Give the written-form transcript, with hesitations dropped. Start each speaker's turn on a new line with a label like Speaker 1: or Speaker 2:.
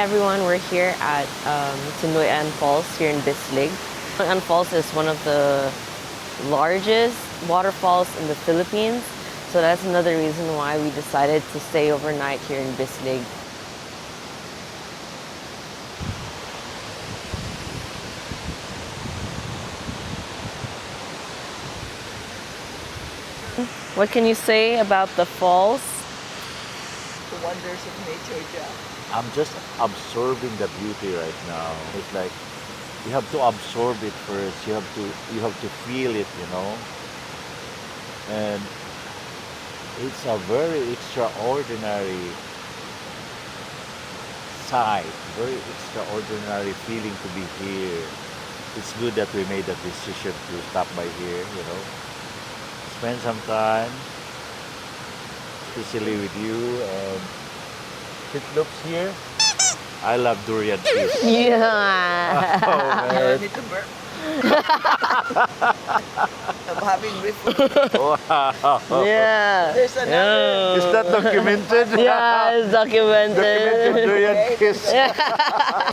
Speaker 1: everyone, we're here at Tinoyan Falls here in Bislig. Tinoyan Falls is one of the largest waterfalls in the Philippines, so that's another reason why we decided to stay overnight here in Bislig. What can you say about the falls?
Speaker 2: The wonders of nature, Jack.
Speaker 3: I'm just absorbing the beauty right now. It's like you have to absorb it first. You have to feel it, you know. And it's a very extraordinary sight, very extraordinary feeling to be here. It's good that we made that decision to stop by here, you know. Spend some time, especially with you. And it looks here. I love durian fish.
Speaker 1: Yeah.
Speaker 3: Oh,
Speaker 2: I
Speaker 3: man.
Speaker 2: need to burp. I'm having reflux.
Speaker 3: Wow.
Speaker 1: Yeah.
Speaker 2: There's another.
Speaker 3: Is that documented?
Speaker 1: Yeah, it's documented.
Speaker 3: Documented durian
Speaker 2: Okay,
Speaker 3: kiss.
Speaker 1: Yeah.